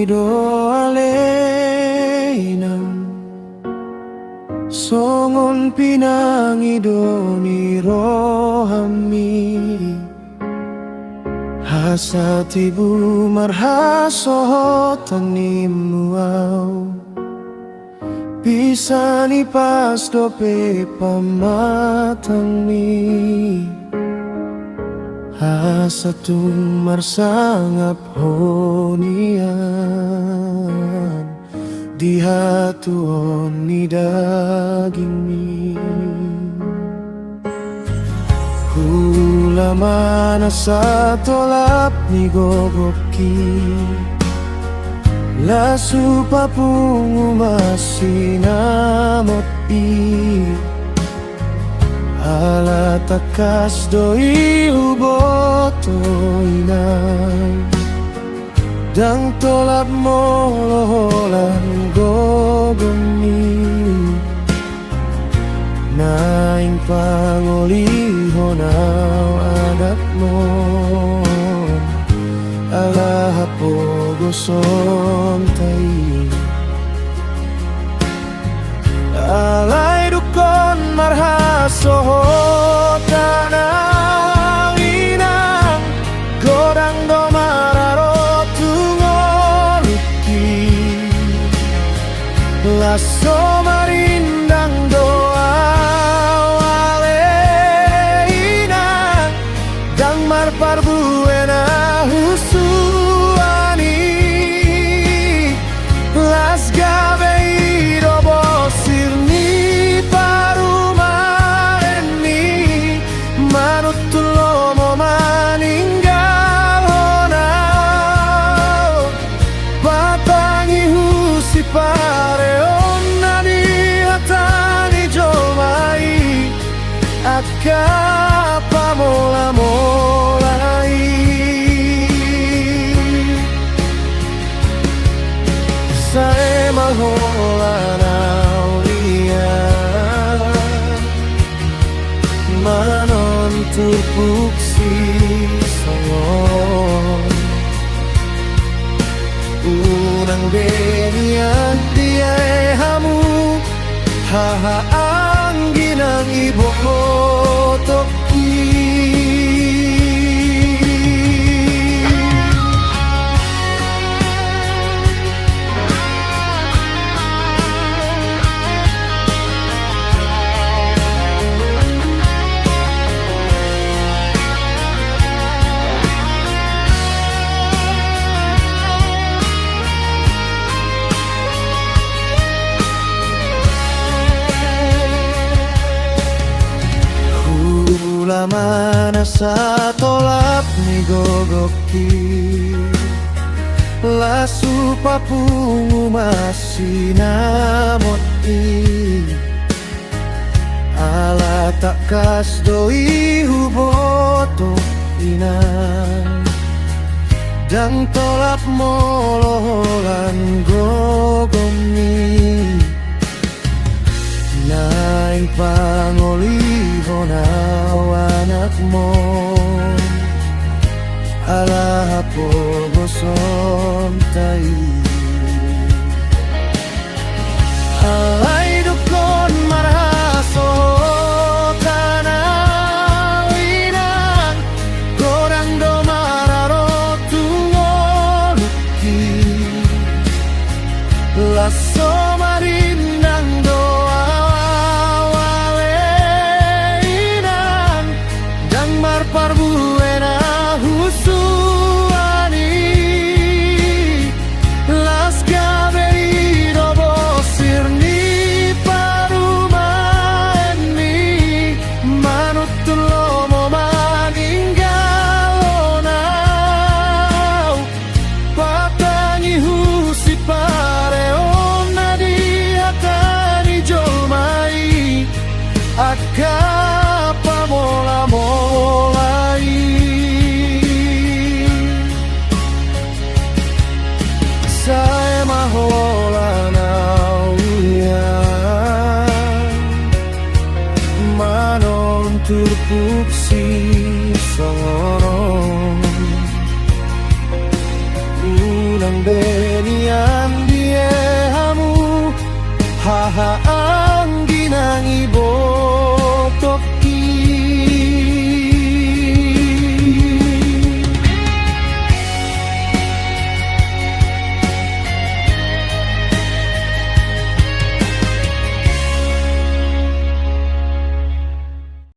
ido alenang songon pinang ido ni rohami hasatibu marhaso tanimuau bisa ni pas dope pamatang ni hasatung marsangap honian di hatuon ni daging mi hula mana sa tolap ni gogoki lasu papungu masinamot i ala takas doi ubotoinan dang tolap mo loholan gogoni naing pangolihon au adat mo ala hapogo sontai alay dukon marhaso tanang inang godang do mararo tungoluki laso marindang doa wale inang dang marparbuena husuani las gabe ido bosir ni parumaren ni manutulo mo maninggal honau patangi husi pare onnani hatani jomai akapa mola molai saya mahola naulia manon turpuksi songon unang benian dia hamu haha angin ang ibotoki mana sa tolap ni gogoki lasu papungu masinamot i ala takas doi huboto inan dang tolap moloholan gogomi naing pangolihon au anak mo ala hapogo sontai alay dukon marhaso tanang inang godang do mararo tungoluki laso marindang doa parbuena husuani las gaberido bosir ni parumani manutun lomo maninggalonau patangi husi pare onna di hatani jolmai akapa mola molai saya mahola naulia manon turpuksi songoron ulang be